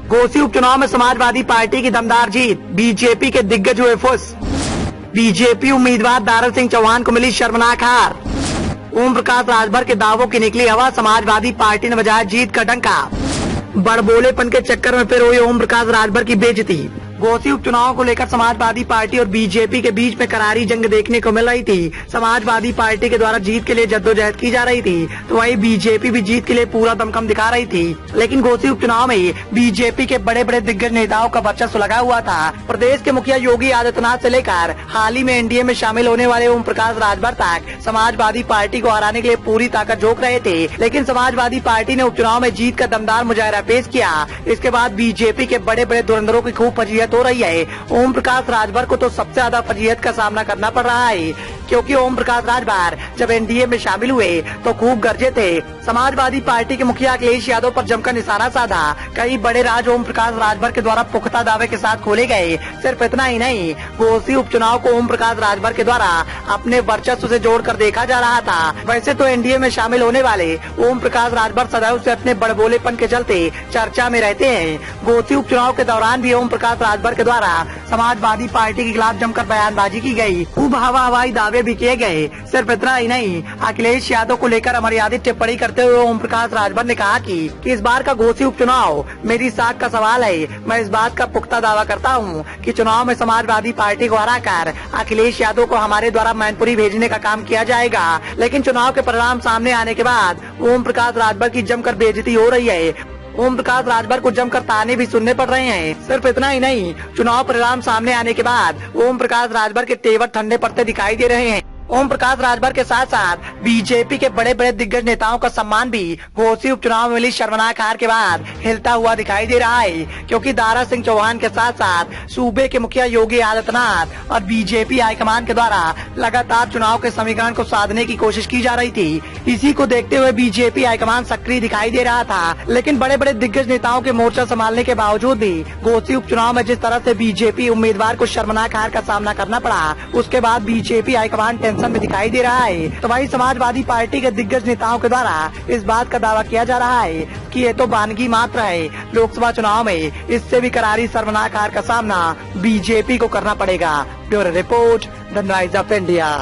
घोसी उपचुनाव में समाजवादी पार्टी की दमदार जीत, बीजेपी के दिग्गज हुए फुस। बीजेपी उम्मीदवार दारा सिंह चौहान को मिली शर्मनाक हार। ओम प्रकाश राजभर के दावों की निकली हवा, समाजवादी पार्टी ने बजाया जीत का डंका। बड़बोलेपन के चक्कर में फिर हुई ओम प्रकाश राजभर की बेइज्जती। घोसी उपचुनाव को लेकर समाजवादी पार्टी और बीजेपी के बीच में करारी जंग देखने को मिल रही थी। समाजवादी पार्टी के द्वारा जीत के लिए जद्दोजहद की जा रही थी, तो वहीं बीजेपी भी जीत के लिए पूरा दमखम दिखा रही थी। लेकिन घोसी उपचुनाव में बीजेपी के बड़े बड़े दिग्गज नेताओं का वर्चस्व लगा हुआ था। प्रदेश के मुखिया योगी आदित्यनाथ से लेकर हाल ही में एनडीए में शामिल होने वाले ओम प्रकाश राजभर तक समाजवादी पार्टी को हराने के लिए पूरी ताकत झोंक रहे थे। लेकिन समाजवादी पार्टी ने उपचुनाव में जीत का दमदार मुजाहरा पेश किया। इसके बाद बीजेपी के बड़े बड़े धुरंधरों की खूब फजीहत हो रही है। ओम प्रकाश राजभर को तो सबसे ज्यादा फजीहत का सामना करना पड़ रहा है, क्योंकि ओम प्रकाश राजभर जब एनडीए में शामिल हुए तो खूब गरजे थे। समाजवादी पार्टी के मुखिया अखिलेश यादव पर जमकर निशाना साधा। कई बड़े राज ओम प्रकाश राजभर के द्वारा पुख्ता दावे के साथ खोले गए। सिर्फ इतना ही नहीं, घोसी उपचुनाव को ओम प्रकाश राजभर के द्वारा अपने वर्चस्व से जोड़कर देखा जा रहा था। वैसे तो एनडीए में शामिल होने वाले ओम प्रकाश राजभर सदैव से अपने बड़बोलेपन के चलते चर्चा में रहते हैं। घोसी उपचुनाव के दौरान भी ओम प्रकाश राजभर के द्वारा समाजवादी पार्टी के खिलाफ जमकर बयानबाजी की गई। खूब हवाई दावे भी किए गए। सिर्फ इतना ही नहीं, अखिलेश यादव को लेकर अमर्यादित टिप्पणी करते हुए ओम प्रकाश राजभर ने कहा कि इस बार का घोसी उपचुनाव मेरी साख का सवाल है। मैं इस बात का पुख्ता दावा करता हूं कि चुनाव में समाजवादी पार्टी को हराकर अखिलेश यादव को हमारे द्वारा मैनपुरी भेजने का काम किया जाएगा। लेकिन चुनाव के परिणाम सामने आने के बाद ओम प्रकाश राजभर की जमकर बेइज्जती हो रही है। ओम प्रकाश राजभर को जमकर ताने भी सुनने पड़ रहे हैं। सिर्फ इतना ही नहीं, चुनाव परिणाम सामने आने के बाद ओम प्रकाश राजभर के तेवर ठंडे पड़ते दिखाई दे रहे हैं। ओम प्रकाश राजभर के साथ साथ बीजेपी के बड़े बड़े दिग्गज नेताओं का सम्मान भी घोसी उपचुनाव में मिली शर्मनाक हार के बाद हिलता हुआ दिखाई दे रहा है, क्योंकि दारा सिंह चौहान के साथ साथ सूबे के मुखिया योगी आदित्यनाथ और बीजेपी हाईकमान के द्वारा लगातार चुनाव के समीकरण को साधने की कोशिश की जा रही थी। इसी को देखते हुए बीजेपी हाईकमान सक्रिय दिखाई दे रहा था। लेकिन बड़े बड़े दिग्गज नेताओं के मोर्चा संभालने के बावजूद भी घोसी उपचुनाव में जिस तरह से बीजेपी उम्मीदवार को शर्मनाक हार का सामना करना पड़ा, उसके बाद बीजेपी हाईकमान में दिखाई दे रहा है। तो वही समाजवादी पार्टी के दिग्गज नेताओं के द्वारा इस बात का दावा किया जा रहा है कि ये तो वानगी मात्र है। लोकसभा चुनाव में इससे भी करारी शर्मनाक हार का सामना बीजेपी को करना पड़ेगा। Bureau report, the noise of India.